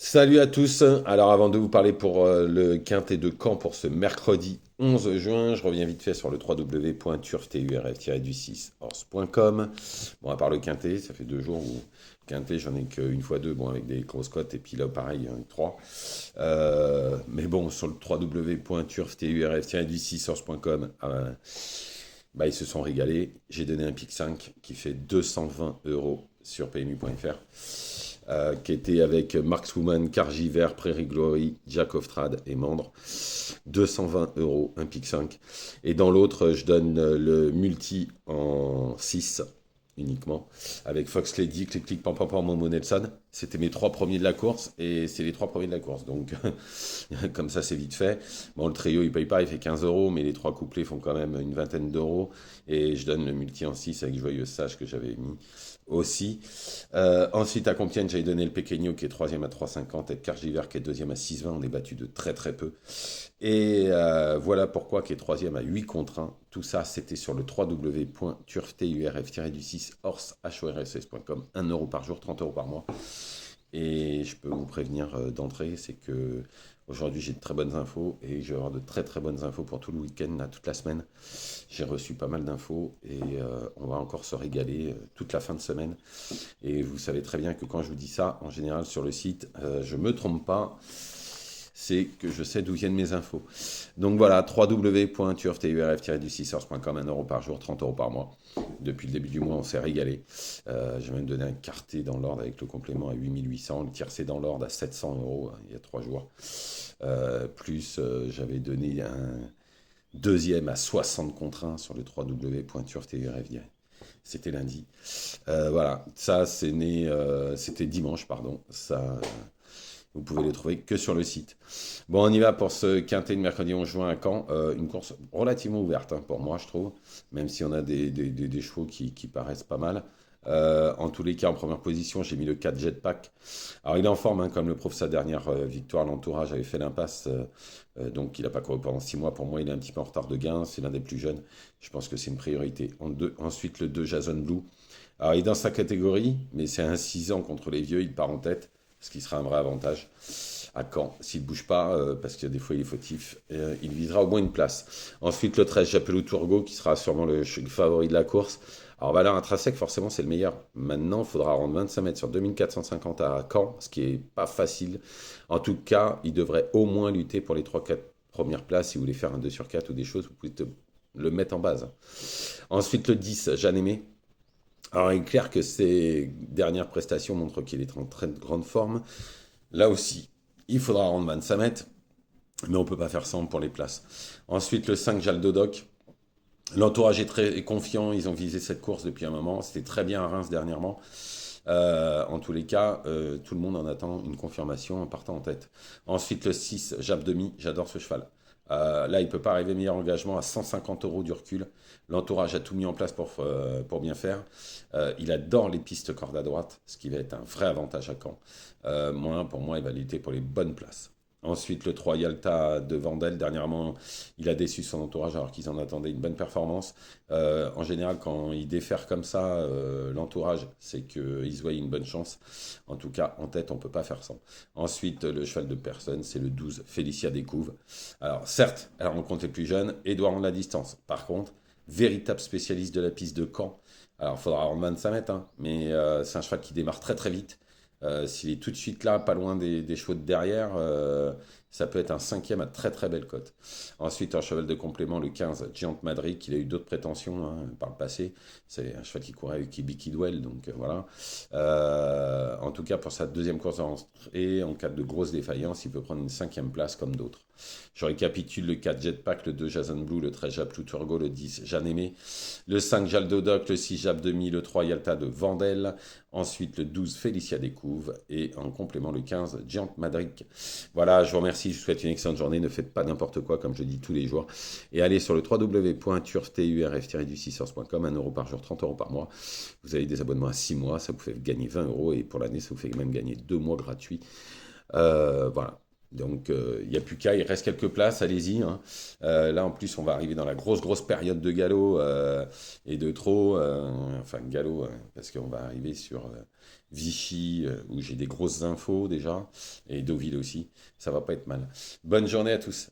Salut à tous. Alors avant de vous parler pour le quintet de Caen pour ce mercredi 11 juin, je reviens vite fait sur le www.turfturf-du6horse.com. Bon, à part le quintet, ça fait 2 jours où quintet, j'en ai qu'une fois deux, bon, avec des grosses cotes, et puis là, pareil, trois. Mais bon, sur le www.turfturf-du6horse.com, bah, ils se sont régalés. J'ai donné un pic 5 qui fait 220 euros sur PMU.fr, qui était avec Markswoman, Cargiver, Prairie Glory, Jack of Trad et Mandre. 220 euros, un pic 5. Et dans l'autre, je donne le multi en 6 uniquement, avec Fox Lady, Click Click Pam Pam Pam, Momo Nelson. C'était mes trois premiers de la course, et c'est les trois premiers de la course. Donc, comme ça, c'est vite fait. Bon, le trio, il paye pas, il fait 15 euros, mais les trois couplets font quand même une vingtaine d'euros. Et je donne le multi en 6 avec Joyeuse Sage que j'avais mis aussi. Ensuite, à Compiègne, j'avais donné le Pequeño qui est troisième à 3,50 et Cargiver qui est deuxième à 6,20. On est battu de très très peu. Et voilà pourquoi qui est troisième à 8 contre 1. Tout ça, c'était sur le www.turfturf-du6horse.com. 1 euro par jour, 30 euros par mois. Et je peux vous prévenir d'entrée, c'est que aujourd'hui j'ai de très bonnes infos et je vais avoir de très très bonnes infos pour tout le week-end, là, toute la semaine. J'ai reçu pas mal d'infos et on va encore se régaler toute la fin de semaine. Et vous savez très bien que quand je vous dis ça, en général sur le site, je me trompe pas. C'est que je sais d'où viennent mes infos. Donc voilà, www.turfturf-du6horse.com, 1 euro par jour, 30 euros par mois. Depuis le début du mois, on s'est régalé. J'ai même donné un quartet dans l'ordre avec le complément à 8800, le tiercé dans l'ordre à 700 euros il y a 3 jours. Plus j'avais donné un deuxième à 60 contre 1 sur le www.turfturf. C'était lundi. Voilà, ça c'est né, c'était dimanche, pardon. Ça, vous pouvez les trouver que sur le site. Bon, on y va pour ce quintet de mercredi 11 juin à Caen. Une course relativement ouverte hein, pour moi, je trouve, même si on a des chevaux qui paraissent pas mal. En tous les cas, en première position, j'ai mis le 4 Jetpack. Alors, il est en forme, hein, comme le prouve sa dernière victoire. L'entourage avait fait l'impasse, donc il n'a pas couru pendant 6 mois. Pour moi, il est un petit peu en retard de gain. C'est l'un des plus jeunes. Je pense que c'est une priorité. Ensuite, le 2 Jason Blue. Alors, il est dans sa catégorie, mais c'est un 6 ans contre les vieux. Il part en tête, ce qui sera un vrai avantage à Caen. S'il ne bouge pas, parce que des fois il est fautif, il visera au moins une place. Ensuite, le 13, Japelou Tourgo, qui sera sûrement le favori de la course. Alors, valeur intrinsèque, forcément, c'est le meilleur. Maintenant, il faudra rendre 25 mètres sur 2450 à Caen, ce qui est pas facile. En tout cas, il devrait au moins lutter pour les 3-4 premières places. Si vous voulez faire un 2 sur 4 ou des choses, vous pouvez le mettre en base. Ensuite, le 10, Jeanne Aimé. Alors, il est clair que ses dernières prestations montrent qu'il est en très grande forme. Là aussi, il faudra rendre 25 mètres, mais on ne peut pas faire ça pour les places. Ensuite, le 5, Jaldodoc. L'entourage est très confiant, ils ont visé cette course depuis un moment. C'était très bien à Reims dernièrement. En tous les cas, tout le monde en attend une confirmation en partant en tête. Ensuite, le 6, Jab Demi, j'adore ce cheval. Là, il ne peut pas arriver meilleur engagement à 150 euros du recul. L'entourage a tout mis en place pour bien faire. Il adore les pistes corde à droite, ce qui va être un vrai avantage à Caen. Pour moi, il va lutter pour les bonnes places. Ensuite, le 3 Yalta de Vandel, dernièrement, il a déçu son entourage alors qu'ils en attendaient une bonne performance. En général, quand il défère comme ça, l'entourage, c'est qu'il se voit une bonne chance. En tout cas, en tête, on ne peut pas faire sans. Ensuite, le cheval de personne, c'est le 12 Félicia Découvre. Alors, certes, elle rencontre les plus jeunes, Édouard en la distance. Par contre, véritable spécialiste de la piste de Caen. Alors, il faudra en 25 mètres, hein, mais c'est un cheval qui démarre très très vite. S'il est tout de suite là, pas loin des chevaux de derrière, ça peut être un cinquième à très très belle cote. Ensuite, un cheval de complément, le 15, Giant Madrid, il a eu d'autres prétentions hein, par le passé. C'est un cheval qui courait avec Ibi Kidwell, donc voilà. En tout cas, pour sa deuxième course et en cas de grosse défaillance, il peut prendre une cinquième place comme d'autres. Je récapitule le 4 Jetpack, le 2 Jason Blue, le 13 Jap Turgo, le 10 Jeanne Aimé, le 5 Jaldodoc, le 6 Jap Demi, le 3 Yalta de Vandel, ensuite le 12 Félicia Découvre et en complément le 15 Giant Madrid. Voilà, je vous remercie, je vous souhaite une excellente journée, ne faites pas n'importe quoi comme je dis tous les jours et allez sur le www.turf-du6horse.com, 1 euro par jour, 30 euros par mois. Vous avez des abonnements à 6 mois, ça vous fait gagner 20 euros et pour l'année ça vous fait même gagner 2 mois gratuits. Voilà. Donc, il n'y a plus qu'à, il reste quelques places, allez-y, hein. Là, en plus, on va arriver dans la grosse période de galop et de trop. Enfin, galop, parce qu'on va arriver sur Vichy, où j'ai des grosses infos déjà, et Deauville aussi. Ça va pas être mal. Bonne journée à tous.